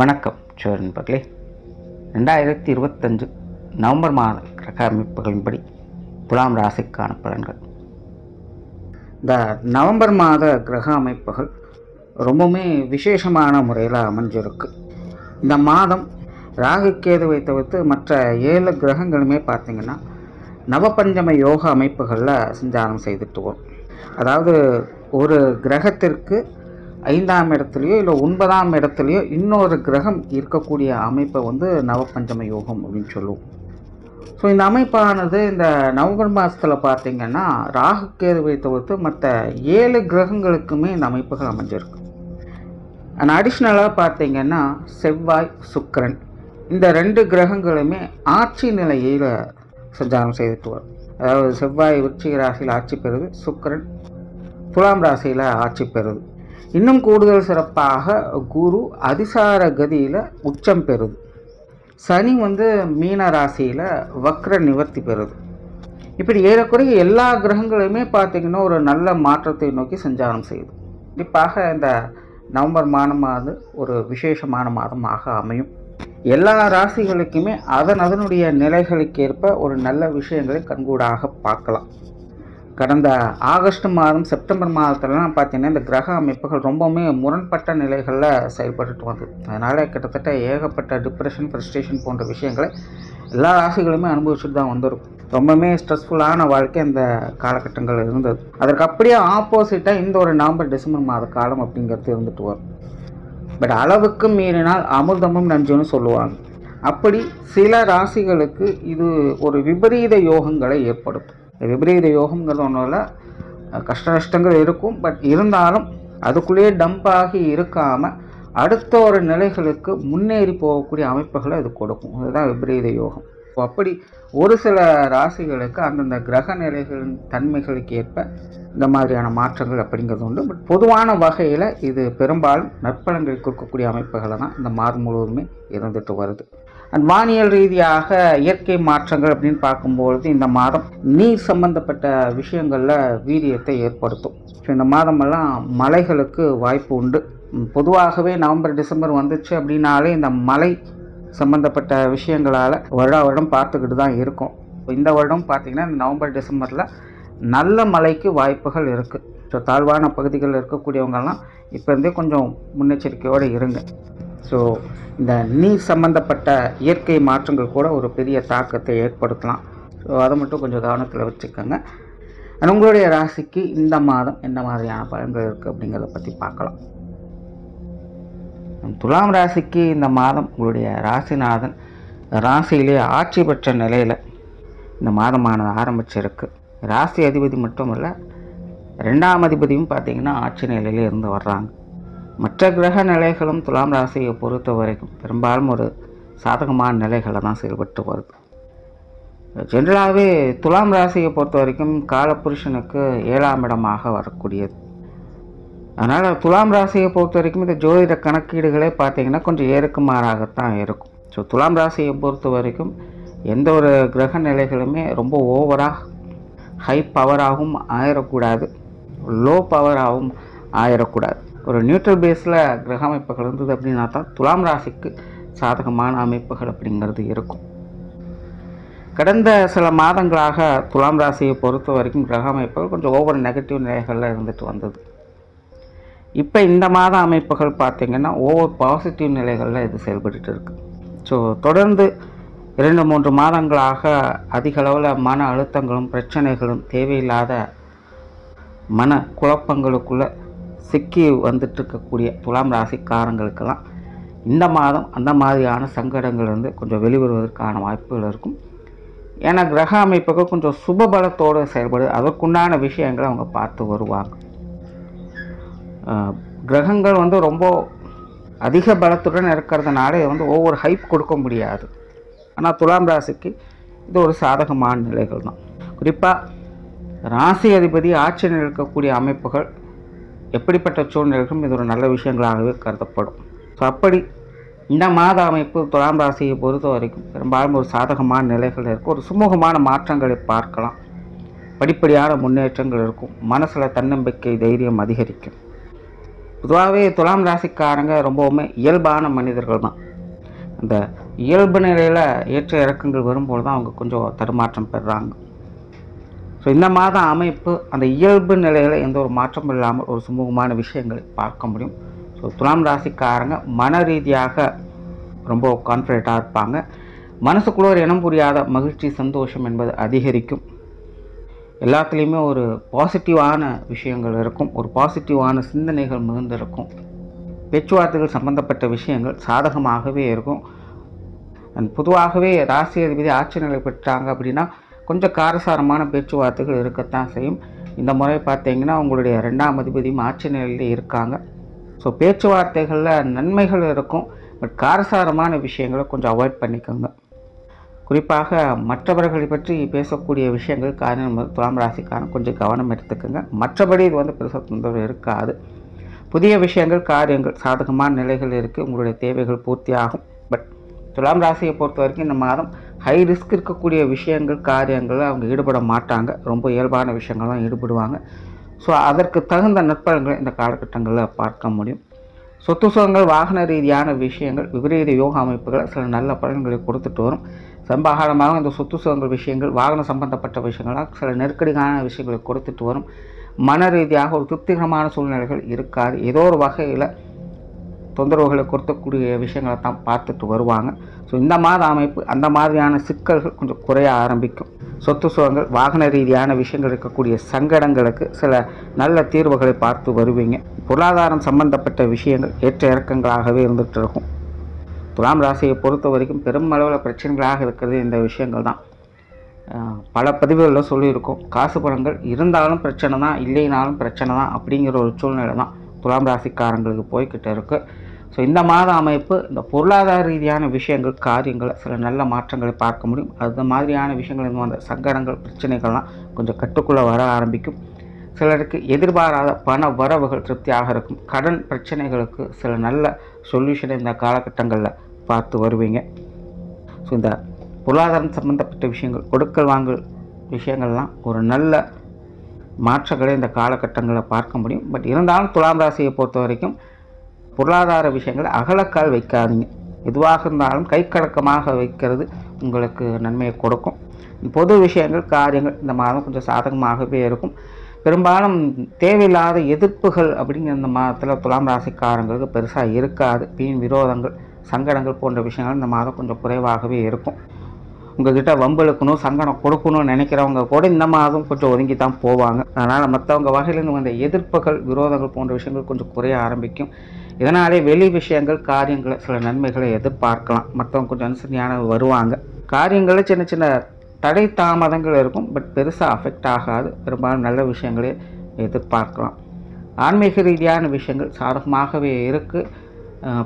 வணக்கம் நண்பர்களே. 2025 நவம்பர் மாத கிரக அமைப்புகளின்படி துலாம் ராசிக்கான பலன்கள். இந்த நவம்பர் மாத கிரக அமைப்புகள் ரொம்பவுமே விசேஷமான முறையில் அமைஞ்சிருக்கு. இந்த மாதம் ராகு கேதுவை தவிர்த்து மற்ற 7 கிரகங்களுமே பார்த்திங்கன்னா நவபஞ்சம யோக அமைப்புகளில் சஞ்சாரம் செய்துட்டு வரும். அதாவது ஒரு கிரகத்திற்கு 5ஆம் இடத்துலையோ இல்லை 9ஆம் இடத்துலையோ இன்னொரு கிரகம் இருக்கக்கூடிய அமைப்பை நவபஞ்சம யோகம் அப்படின்னு சொல்லுவோம். ஸோ இந்த அமைப்பானது இந்த நவம்பர் மாதத்தில் பார்த்திங்கன்னா ராகு கேதுவை தவிர்த்து மற்ற 7 கிரகங்களுக்குமே இந்த அமைப்புகள் அமைஞ்சிருக்கு. அண்ட் அடிஷ்னலாக பார்த்திங்கன்னா செவ்வாய், சுக்கிரன் இந்த 2 கிரகங்களுமே ஆட்சி நிலையில் சஞ்சாரம் செய்துட்டு வரும். அதாவது செவ்வாய் விருச்சிக ராசியில் ஆட்சி பெறுது, சுக்கிரன் துலாம் ராசியில் ஆட்சி பெறுது. இன்னும் கூடுதல் சிறப்பாக குரு அதிசார கதியில் உச்சம் பெறுது. சனி மீன ராசியில் வக்ர நிவர்த்தி பெறுது. இப்படி ஏறக்குறைய எல்லா கிரகங்களுமே பார்த்திங்கன்னா ஒரு நல்ல மாற்றத்தை நோக்கி சஞ்சாரம் செய்யுது. கண்டிப்பாக இந்த நவம்பர் மாதமானது ஒரு விசேஷமான மாதமாக அமையும். எல்லா ராசிகளுக்குமே அதனுடைய நிலைகளுக்கேற்ப ஒரு நல்ல விஷயங்களை கண்கூடாக பார்க்கலாம். கடந்த ஆகஸ்ட் மாதம், செப்டம்பர் மாதத்துலலாம் பார்த்திங்கன்னா இந்த கிரக அமைப்புகள் ரொம்பவுமே முரண்பட்ட நிலைகளில் செயல்பட்டு வந்தது. அதனால் கிட்டத்தட்ட ஏகப்பட்ட டிப்ரெஷன், ஃப்ரஸ்ட்ரேஷன் போன்ற விஷயங்களை எல்லா ராசிகளுமே அனுபவிச்சுட்டு தான் வந்திருக்கும். ரொம்பவுமே ஸ்ட்ரெஸ்ஃபுல்லான வாழ்க்கை அந்த காலகட்டங்கள் இருந்தது. அதற்கு அப்படியே ஆப்போசிட்டாக இந்த ஒரு நவம்பர், டிசம்பர் மாத காலம் அப்படிங்கிறது இருந்துட்டு வரும். பட் அளவுக்கு மீறினால் அமிர்தமும் நஞ்சுன்னு சொல்லுவாங்க. அப்படி சில ராசிகளுக்கு இது ஒரு விபரீத யோகங்களை ஏற்படுத்தும். விபரீத யோகம்ங்கிறது ஒன்றும் இல்லை, கஷ்ட நஷ்டங்கள் இருக்கும். பட் இருந்தாலும் அதுக்குள்ளேயே டம்பாகி இருக்காமல் அடுத்த ஒரு நிலைகளுக்கு முன்னேறி போகக்கூடிய அமைப்புகளை அது கொடுக்கும். அதுதான் விபரீத யோகம். அப்படி ஒரு சில ராசிகளுக்கு அந்தந்த கிரக நிலைகளின் தன்மைகளுக்கு ஏற்ப இந்த மாதிரியான மாற்றங்கள் அப்படிங்கிறது உண்டு. பட் பொதுவான வகையில் இது பெரும்பாலும் நற்பலன்கள் கொடுக்கக்கூடிய அமைப்புகளை தான் இந்த மாதம் முழுவதுமே இருந்துட்டு வருது. அண்ட் வானியல் ரீதியாக இயற்கை மாற்றங்கள் அப்படின்னு பார்க்கும்பொழுது இந்த மாதம் நீர் சம்பந்தப்பட்ட விஷயங்களில் வீரியத்தை ஏற்படுத்தும். ஸோ இந்த மாதமெல்லாம் மழைகளுக்கு வாய்ப்பு உண்டு. பொதுவாகவே நவம்பர், டிசம்பர் வந்துச்சு அப்படின்னாலே இந்த மழை சம்பந்தப்பட்ட விஷயங்களால் வருடம் பார்த்துக்கிட்டு தான் இருக்கும். இந்த வருடம் பார்த்திங்கன்னா இந்த நவம்பர், டிசம்பரில் நல்ல மழைக்கு வாய்ப்புகள் இருக்குது. ஸோ தாழ்வான பகுதிகளில் இருக்கக்கூடியவங்கெல்லாம் இப்போ இருந்தே கொஞ்சம் முன்னெச்சரிக்கையோடு இருங்க. ஸோ இந்த நீர் சம்பந்தப்பட்ட இயற்கை மாற்றங்கள் கூட ஒரு பெரிய தாக்கத்தை ஏற்படுத்தலாம். ஸோ அதை மட்டும் கொஞ்சம் கவனத்தில் வச்சுக்கோங்க. உங்களுடைய ராசிக்கு இந்த மாதம் என்ன மாதிரியான பலன்கள் இருக்குது அப்படிங்கிறத பற்றி பார்க்கலாம். துலாம் ராசிக்கு இந்த மாதம் உங்களுடைய ராசிநாதன் ராசியிலே ஆட்சி பெற்ற நிலையில் இந்த மாதமானது ஆரம்பிச்சிருக்கு. ராசி அதிபதி மட்டும் இல்லை, 2ஆம் அதிபதியும் பார்த்திங்கன்னா ஆட்சி நிலையில் இருந்து வர்றாங்க. மற்ற கிரக நிலைகளும் துலாம் ராசியை பொறுத்த வரைக்கும் பெரும்பாலும் ஒரு சாதகமான நிலைகளை தான் செயல்பட்டு வருது. ஜென்ரலாகவே துலாம் ராசியை பொறுத்த வரைக்கும் காலபுருஷனுக்கு 7ஆம் இடமாக வரக்கூடியது. அதனால் துலாம் ராசியை பொறுத்த வரைக்கும் இந்த ஜோதிட கணக்கீடுகளே பார்த்திங்கன்னா கொஞ்சம் ஏறுக்குமாறாகத்தான் இருக்கும். ஸோ துலாம் ராசியை பொறுத்த வரைக்கும் எந்த ஒரு கிரக நிலைகளுமே ரொம்ப ஓவராக ஹை பவராகவும் ஆயிடக்கூடாது, லோ பவராகவும் ஆயிடக்கூடாது. ஒரு நியூட்ரல் பேஸில் கிரக அமைப்புகள் இருந்தது அப்படின்னா தான் துலாம் ராசிக்கு சாதகமான அமைப்புகள் அப்படிங்கிறது இருக்கும். கடந்த சில மாதங்களாக துலாம் ராசியை பொறுத்த வரைக்கும் கிரக அமைப்புகள் கொஞ்சம் ஓவர் நெகட்டிவ் நிலைகளில் இருந்துட்டு வந்தது. இப்போ இந்த மாத அமைப்புகள் பார்த்திங்கன்னா ஓவர் பாசிட்டிவ் நிலைகளில் இது செயல்பட்டு இருக்குது. ஸோ தொடர்ந்து 2-3 மாதங்களாக அதிக அளவில் மன அழுத்தங்களும் பிரச்சனைகளும் தேவையில்லாத மன குழப்பங்களுக்குள்ளே சிக்கி வந்துட்டுருக்கக்கூடிய துலாம் ராசிக்காரங்களுக்கெல்லாம் இந்த மாதம் அந்த மாதிரியான சங்கடங்கள் கொஞ்சம் வெளிவருவதற்கான வாய்ப்புகள் இருக்கும். ஏன்னா கிரக அமைப்புகள் கொஞ்சம் சுபபலத்தோடு செயல்படுது. அதற்குண்டான விஷயங்களை அவங்க பார்த்து வருவாங்க. கிரகங்கள் ரொம்ப அதிக பலத்துடன் இருக்கிறதுனால ஒவ்வொரு ஹைப் கொடுக்க முடியாது. ஆனால் துலாம் ராசிக்கு இது ஒரு சாதகமான நிலைகள் தான். குறிப்பாக ராசி அதிபதி ஆட்சியில் இருக்கக்கூடிய அமைப்புகள் எப்படிப்பட்ட சூழ்நிலைகளும் இது ஒரு நல்ல விஷயங்களாகவே கருதப்படும். ஸோ அப்படி இந்த மாத அமைப்பு துலாம் ராசியை பொறுத்த வரைக்கும் பெரும்பாலும் ஒரு சாதகமான நிலைகள் இருக்கும். ஒரு சுமூகமான மாற்றங்களை பார்க்கலாம். படிப்படியான முன்னேற்றங்கள் இருக்கும். மனசில் தன்னம்பிக்கை, தைரியம் அதிகரிக்கும். பொதுவாகவே துலாம் ராசிக்காரங்க ரொம்பவுமே இயல்பான மனிதர்கள் தான். அந்த இயல்பு நிலையில் ஏற்ற இறக்கங்கள் வரும்போது தான் அவங்க கொஞ்சம் தடுமாற்றம் பெறுறாங்க. ஸோ இந்த மாதம் அமைப்பு அந்த இயல்பு நிலையில் எந்த ஒரு மாற்றமும் இல்லாமல் ஒரு சுமூகமான விஷயங்களை பார்க்க முடியும். ஸோ துலாம் ராசிக்காரங்க மன ரீதியாக ரொம்ப கான்ஃபிடென்ட்டாக இருப்பாங்க. மனசுக்குள்ள ஒரு இனம் புரியாத மகிழ்ச்சி சந்தோஷம் என்பது அதிகரிக்கும். எல்லாத்துலேயுமே ஒரு பாசிட்டிவான விஷயங்கள் இருக்கும், ஒரு பாசிட்டிவான சிந்தனைகள் மிகுந்திருக்கும். பேச்சுவார்த்தைகள் சம்பந்தப்பட்ட விஷயங்கள் சாதகமாகவே இருக்கும். பொதுவாகவே ராசி அதிபதி ஆட்சி நிலை பெற்றாங்க அப்படின்னா கொஞ்சம் காரசாரமான பேச்சுவார்த்தைகள் இருக்கத்தான் செய்யும். இந்த முறை பார்த்தீங்கன்னா உங்களுடைய 2ஆம் அதிபதியும் ஆட்சி நிலையிலே இருக்காங்க. ஸோ பேச்சுவார்த்தைகளில் நன்மைகள் இருக்கும், பட் காரசாரமான விஷயங்களை கொஞ்சம் அவாய்ட் பண்ணிக்கோங்க. குறிப்பாக மற்றவர்களை பற்றி பேசக்கூடிய விஷயங்கள் காரணம் துலாம் ராசிக்காரன் கொஞ்சம் கவனம் எடுத்துக்கோங்க. மற்றபடி இது வந்து பெருசாக தொந்தரவு இருக்காது. புதிய விஷயங்கள் காரியங்கள் சாதகமான நிலைகள் இருக்குது, உங்களுடைய தேவைகள் பூர்த்தியாகும். பட் துலாம் ராசியை பொறுத்த வரைக்கும் இந்த மாதம் ஹை ரிஸ்க் இருக்கக்கூடிய விஷயங்கள் காரியங்களில் அவங்க ஈடுபட மாட்டாங்க. ரொம்ப இயல்பான விஷயங்கள் தான் ஈடுபடுவாங்க. ஸோ அதற்கு தகுந்த நற்பலன்களை இந்த காலகட்டங்களில் பார்க்க முடியும். சொத்து சுகங்கள் வாகன ரீதியான விஷயங்கள் விபரீத யோக அமைப்புகளை சில நல்ல பலன்களை கொடுத்துட்டு வரும். சமகாலமாக இந்த சொத்து சுகங்கள் விஷயங்கள் வாகன சம்பந்தப்பட்ட விஷயங்களாக சில நெருக்கடியான விஷயங்களை கொடுத்துட்டு வரும். மன ரீதியாக ஒரு திருப்திகரமான சூழ்நிலைகள் இருக்காது. ஏதோ ஒரு வகையில் தொந்தரவுகளை கொடுக்கக்கூடிய விஷயங்களை தான் பார்த்துட்டு வருவாங்க. ஸோ இந்த மாத அமைப்பு அந்த மாதிரியான சிக்கல்கள் கொஞ்சம் குறைய ஆரம்பிக்கும். சொத்து சுகங்கள் வாகன ரீதியான விஷயங்கள் இருக்கக்கூடிய சங்கடங்களுக்கு சில நல்ல தீர்வுகளை பார்த்து வருவீங்க. பொருளாதாரம் சம்பந்தப்பட்ட விஷயங்கள் ஏற்ற இறக்கங்களாகவே இருந்துகிட்டு இருக்கும். துலாம் ராசியை பொறுத்த வரைக்கும் பெருமளவில் பிரச்சனைகளாக இருக்கிறது இந்த விஷயங்கள் தான். பல பதிவுகளில் சொல்லியிருக்கோம், காசு பணங்கள் இருந்தாலும் பிரச்சனை தான், இல்லைனாலும் பிரச்சனை தான் அப்படிங்கிற ஒரு சூழ்நிலை தான் துலாம் ராசிக்காரங்களுக்கு போய்கிட்டு இருக்குது. ஸோ இந்த மாத அமைப்பு இந்த பொருளாதார ரீதியான விஷயங்கள் காரியங்களை சில நல்ல மாற்றங்களை பார்க்க முடியும். அது மாதிரியான விஷயங்கள் இந்த அந்த சங்கடங்கள் பிரச்சனைகள்லாம் கொஞ்சம் கட்டுக்குள்ளே வர ஆரம்பிக்கும். சிலருக்கு எதிர்பாராத பண வரவுகள் திருப்தியாக இருக்கும். கடன் பிரச்சனைகளுக்கு சில நல்ல சொல்யூஷனை இந்த காலகட்டங்களில் பார்த்து வருவீங்க. ஸோ இந்த பொருளாதாரம் சம்பந்தப்பட்ட விஷயங்கள் கொடுக்கல் வாங்கல் விஷயங்கள்லாம் ஒரு நல்ல மாற்றங்களை இந்த காலகட்டங்களில் பார்க்க முடியும். பட் இருந்தாலும் துலாம் ராசியை பொறுத்த வரைக்கும் பொருளாதார விஷயங்களை அகலக்கால் வைக்காதீங்க. எதுவாக இருந்தாலும் கைக்கடக்கமாக வைக்கிறது உங்களுக்கு நன்மையை கொடுக்கும். பொது விஷயங்கள் காரியங்கள் இந்த மாதம் கொஞ்சம் சாதகமாகவே இருக்கும். பெரும்பாலும் தேவையில்லாத எதிர்ப்புகள் அப்படிங்கிற இந்த மாதத்தில் துலாம் ராசிக்காரங்களுக்கு பெருசாக இருக்காது. வீண் விரோதங்கள் சங்கடங்கள் போன்ற விஷயங்கள் இந்த மாதம் கொஞ்சம் குறைவாகவே இருக்கும். உங்கள்கிட்ட வம்பெழுக்கணும் சங்கடம் கொடுக்கணும்னு நினைக்கிறவங்க கூட இந்த மாதம் கொஞ்சம் ஒதுங்கி தான் போவாங்க. அதனால் மற்றவங்க வகையிலேருந்து வந்த எதிர்ப்புகள் விரோதங்கள் போன்ற விஷயங்கள் கொஞ்சம் குறைய ஆரம்பிக்கும். இதனாலே வெளி விஷயங்கள் காரியங்களை சில நன்மைகளை எதிர்பார்க்கலாம். மற்றவங்க கொஞ்சம் அனுசரணையான வருவாங்க. காரியங்களில் சின்ன சின்ன தடை தாமதங்கள் இருக்கும், பட் பெருசாக அஃபெக்ட் ஆகாது. பெரும்பாலும் நல்ல விஷயங்களே எதிர்பார்க்கலாம். ஆன்மீக ரீதியான விஷயங்கள் சாதகமாகவே இருக்குது.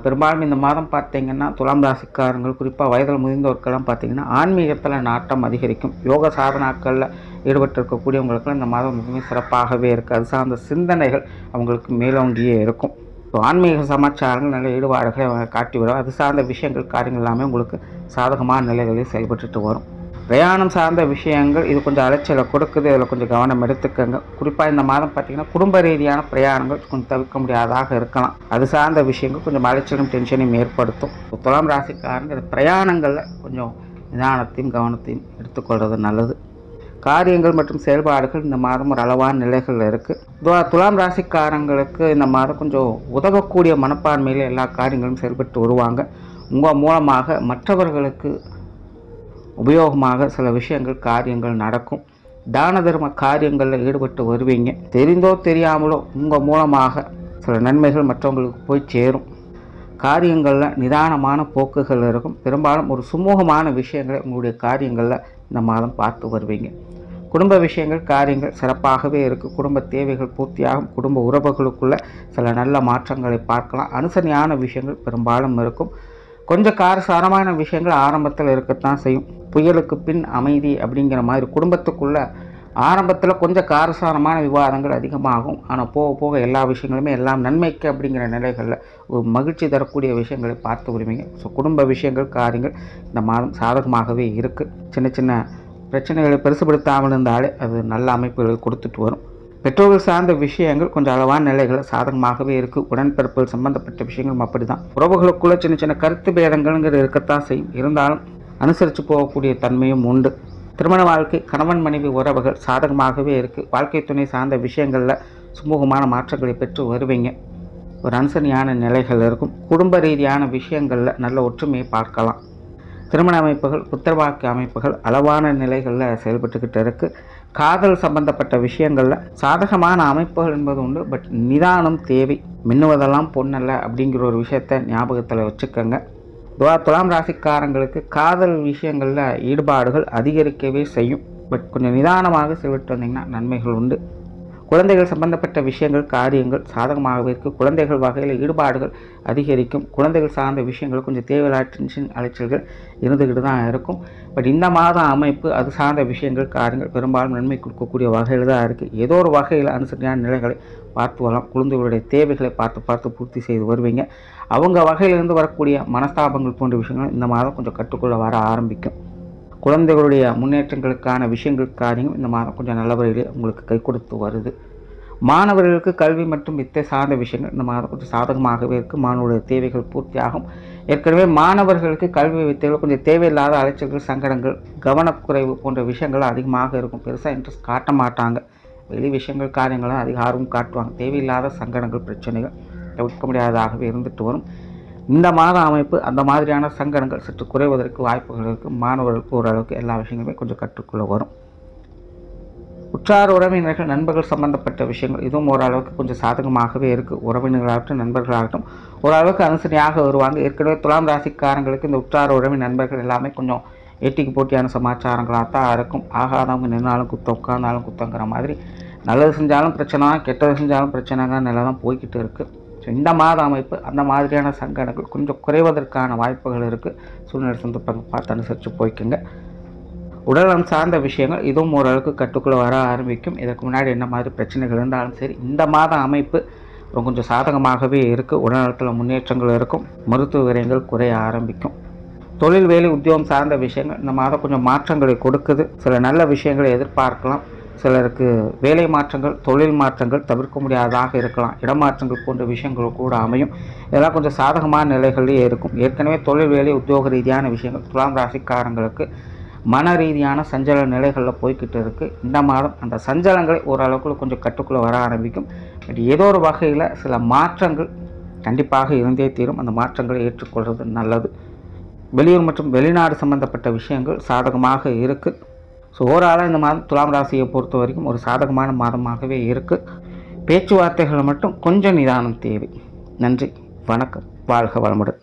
பெரும்பாலும் இந்த மாதம் பார்த்திங்கன்னா துலாம் ராசிக்காரங்கள் குறிப்பாக வயதில் முதிர்ந்தோருக்கெல்லாம் பார்த்திங்கன்னா ஆன்மீகத்தில் நாட்டம் அதிகரிக்கும். யோக சாதனாக்களில் ஈடுபட்டு இருக்கக்கூடியவங்களுக்கெல்லாம் இந்த மாதம் மிகவும் சிறப்பாகவே இருக்குது. அது சார்ந்த சிந்தனைகள் அவங்களுக்கு மேலோங்கியே இருக்கும். ஸோ ஆன்மீக சமாச்சாரங்கள் நல்ல ஈடுபாடுகளை அவங்க காட்டி வரும். அது சார்ந்த விஷயங்கள் காரியங்கள் எல்லாமே உங்களுக்கு சாதகமான நிலைகளில் செயல்பட்டுட்டு வரும். பிரயாணம் சார்ந்த விஷயங்கள் இது கொஞ்சம் அலைச்சலை கொடுக்குது, இதில் கொஞ்சம் கவனம் எடுத்துக்கங்க. குறிப்பாக இந்த மாதம் பார்த்திங்கன்னா குடும்ப ரீதியான பிரயாணங்கள் கொஞ்சம் தவிர்க்க முடியாதாக இருக்கலாம். அது சார்ந்த விஷயங்கள் கொஞ்சம் அலைச்சலும் டென்ஷனையும் ஏற்படுத்தும். துலாம் ராசிக்காரங்க பிரயாணங்களில் கொஞ்சம் நிதானத்தையும் கவனத்தையும் எடுத்துக்கொள்வது நல்லது. காரியங்கள் மற்றும் செயல்பாடுகள் இந்த மாதம் ஒரு அளவான நிலைகளில் இருக்குது. துலாம் ராசிக்காரங்களுக்கு இந்த மாதம் கொஞ்சம் உதவக்கூடிய மனப்பான்மையில் எல்லா காரியங்களும் செயல்பட்டு வருவாங்க. உங்கள் மூலமாக மற்றவர்களுக்கு உபயோகமாக சில விஷயங்கள் காரியங்கள் நடக்கும். தான தர்ம காரியங்களில் ஈடுபட்டு வருவீங்க. தெரிந்தோ தெரியாமலோ உங்கள் மூலமாக சில நன்மைகள் மற்றவங்களுக்கு போய் சேரும். காரியங்களில் நிதானமான போக்குகள் இருக்கும். பெரும்பாலும் ஒரு சுமூகமான விஷயங்களை உங்களுடைய காரியங்களில் இந்த மாதம் பார்த்து வருவீங்க. குடும்ப விஷயங்கள் காரியங்கள் சிறப்பாகவே இருக்குது. குடும்ப தேவைகள் பூர்த்தியாகும். குடும்ப உறவுகளுக்குள்ள சில நல்ல மாற்றங்களை பார்க்கலாம். அனுசரணையான விஷயங்கள் பெரும்பாலும் இருக்கும். கொஞ்சம் காரசாரமான விஷயங்கள் ஆரம்பத்தில் இருக்கத்தான் செய்யும். புயலுக்கு பின் அமைதி அப்படிங்கிற மாதிரி குடும்பத்துக்குள்ள ஆரம்பத்தில் கொஞ்சம் காரசாரமான விவாதங்கள் அதிகமாகும். ஆனால் போக போக எல்லா விஷயங்களுமே எல்லாம் நன்மைக்கு அப்படிங்கிற நிலைகளில் ஒரு மகிழ்ச்சி தரக்கூடிய விஷயங்களை பார்த்து வருவீங்க. ஸோ குடும்ப விஷயங்கள் காரியங்கள் இந்த மாதம் சாதகமாகவே இருக்குது. சின்ன சின்ன பிரச்சனைகளை பெருசுபடுத்தாமல் இருந்தாலே அது நல்ல அமைப்புகளை கொடுத்துட்டு வரும். பெற்றோர்கள் சார்ந்த விஷயங்கள் கொஞ்சம் அளவான நிலைகள் சாதகமாகவே இருக்குது. உடன்பிறப்புகள் சம்பந்தப்பட்ட விஷயங்களும் அப்படி தான். உறவுகளுக்குள்ள சின்ன சின்ன கருத்து பேதங்கள்ங்கிறது இருக்கத்தான் செய்யும். இருந்தாலும் அனுசரித்து போகக்கூடிய தன்மையும் உண்டு. திருமண வாழ்க்கை, கணவன் மனைவி உறவுகள் சாதகமாகவே இருக்குது. வாழ்க்கை துணை சார்ந்த விஷயங்களில் சுமூகமான மாற்றங்களை பெற்று வருவீங்க. ஒரு அனுசரணையான நிலைகள் இருக்கும். குடும்ப ரீதியான விஷயங்களில் நல்ல ஒற்றுமையை பார்க்கலாம். திருமண அமைப்புகள், புத்திரவாக்கு அமைப்புகள் அளவான நிலைகளில் செயல்பட்டுக்கிட்டு இருக்குது. காதல் சம்பந்தப்பட்ட விஷயங்களில் சாதகமான அமைப்புகள் என்பது உண்டு. பட் நிதானம் தேவை. மின்னுவதெல்லாம் பொண்ணல்ல அப்படிங்கிற ஒரு விஷயத்தை ஞாபகத்தில் வச்சுக்கோங்க. துலாம் ராசிக்காரங்களுக்கு காதல் விஷயங்களில் ஈடுபாடுகள் அதிகரிக்கவே செய்யும். பட் கொஞ்சம் நிதானமாக செயல்பட்டு வந்தீங்கன்னா நன்மைகள் உண்டு. குழந்தைகள் சம்பந்தப்பட்ட விஷயங்கள், காரியங்கள் சாதகமாகவே இருக்குது. குழந்தைகள் வகையில் ஈடுபாடுகள் அதிகரிக்கும். குழந்தைகள் சார்ந்த விஷயங்கள் கொஞ்சம் தேவையில்லாத டென்ஷன் அலைச்சல்கள் இருந்துக்கிட்டு தான் இருக்கும். பட் இந்த மாதம் அமைப்பு அது சார்ந்த விஷயங்கள், காரியங்கள் பெரும்பாலும் நன்மை கொடுக்கக்கூடிய வகையில் தான் இருக்குது. ஏதோ ஒரு வகையில் அனுசரியான நிலைகளை பார்த்து வரலாம். குழந்தைகளுடைய தேவைகளை பார்த்து பூர்த்தி செய்து வருவீங்க. அவங்க வகையிலிருந்து வரக்கூடிய மனஸ்தாபங்கள் போன்ற விஷயங்கள் இந்த மாதம் கொஞ்சம் கட்டுக்குள்ளே வர ஆரம்பிக்கும். குழந்தைகளுடைய முன்னேற்றங்களுக்கான விஷயங்கள், காரியங்கள் இந்த மாதம் கொஞ்சம் நல்ல வழியில் உங்களுக்கு கை கொடுத்து வருது. மாணவர்களுக்கு கல்வி மற்றும் வித்தை சார்ந்த விஷயங்கள் இந்த மாதம் கொஞ்சம் சாதகமாகவே இருக்குது. மாணவர்களுடைய தேவைகள் பூர்த்தியாகும். ஏற்கனவே மாணவர்களுக்கு கல்வி வித்தைகள் கொஞ்சம் தேவையில்லாத அலைச்சல்கள், சங்கடங்கள், கவனக்குறைவு போன்ற விஷயங்கள் அதிகமாக இருக்கும். பெருசாக இன்ட்ரெஸ்ட் காட்ட மாட்டாங்க. வெளி விஷயங்கள், காரியங்களும் அதிக ஆர்வம் காட்டுவாங்க. தேவையில்லாத சங்கடங்கள், பிரச்சனைகள் தவிர்க்க முடியாததாகவே இருந்துட்டு வரும். இந்த மாத அமைப்பு அந்த மாதிரியான சங்கடங்கள் சற்று குறைவதற்கு வாய்ப்புகள் இருக்குது. மாணவர்களுக்கு ஓரளவுக்கு எல்லா விஷயங்களுமே கொஞ்சம் கற்றுக்கொள்ள வரும். உற்றார் உறவினர்கள், நண்பர்கள் சம்பந்தப்பட்ட விஷயங்கள் இதுவும் ஓரளவுக்கு கொஞ்சம் சாதகமாகவே இருக்குது. உறவினர்களாகட்டும் நண்பர்களாகட்டும் ஓரளவுக்கு அனுசரியாக வருவாங்க. ஏற்கனவே துலாம் ராசிக்காரங்களுக்கு இந்த உற்றார் உறவின் நண்பர்கள் எல்லாமே கொஞ்சம் ஏட்டிக்கு போட்டியான சமாச்சாரங்களாக தான் இருக்கும். ஆகாதவங்க நின்னாலும் குத்தம், உட்கார்ந்தாலும் குத்தங்கிற மாதிரி நல்லது செஞ்சாலும் பிரச்சனை, கெட்டது செஞ்சாலும் பிரச்சனைங்கிற நிலை தான் போய்கிட்டு இருக்குது. ஸோ இந்த மாத அமைப்பு அந்த மாதிரியான சங்கடங்கள் கொஞ்சம் குறைவதற்கான வாய்ப்புகள் இருக்குது. சூழ்நிலை சந்தர்ப்பங்கள் பார்த்து அனுசரித்து போய்க்குங்க. உடல்நலம் சார்ந்த விஷயங்கள் இதுவும் ஓரளவுக்கு கட்டுக்குள்ளே வர ஆரம்பிக்கும். இதற்கு முன்னாடி என்ன மாதிரி பிரச்சனைகள் இருந்தாலும் சரி, இந்த மாத அமைப்பு கொஞ்சம் சாதகமாகவே இருக்குது. உடல்நலத்தில் முன்னேற்றங்கள் இருக்கும். மருத்துவ விரயங்கள் குறைய ஆரம்பிக்கும். தொழில், வேலை, உத்தியோகம் சார்ந்த விஷயங்கள் இந்த மாதம் கொஞ்சம் மாற்றங்களை கொடுக்குது. சில நல்ல விஷயங்களை எதிர்பார்க்கலாம். சிலருக்கு வேலை மாற்றங்கள், தொழில் மாற்றங்கள் தவிர்க்க முடியாததாக இருக்கலாம். இடமாற்றங்கள் போன்ற விஷயங்கள் கூட அமையும். இதெல்லாம் கொஞ்சம் சாதகமான நிலைகளிலே இருக்கும். ஏற்கனவே தொழில், வேலை, உத்தியோக ரீதியான விஷயங்கள் துலாம் ராசிக்காரங்களுக்கு மன ரீதியான சஞ்சல நிலைகளில் போய்கிட்டு இருக்குது. இந்த மாதம் அந்த சஞ்சலங்களை ஓரளவுக்கு கொஞ்சம் கட்டுக்குள்ளே வர ஆரம்பிக்கும். பட் ஏதோ ஒரு வகையில் சில மாற்றங்கள் கண்டிப்பாக இருந்தே தீரும். அந்த மாற்றங்களை ஏற்றுக்கொள்வது நல்லது. வெளியூர் மற்றும் வெளிநாடு சம்பந்தப்பட்ட விஷயங்கள் சாதகமாக இருக்குது. ஸோ ஓவராலாக இந்த மாதம் துலாம் ராசியை பொறுத்த வரைக்கும் ஒரு சாதகமான மாதமாகவே இருக்குது. பேச்சுவார்த்தைகள் மட்டும் கொஞ்சம் நிதானம் தேவை. நன்றி, வணக்கம், வாழ்க வளமுடன்.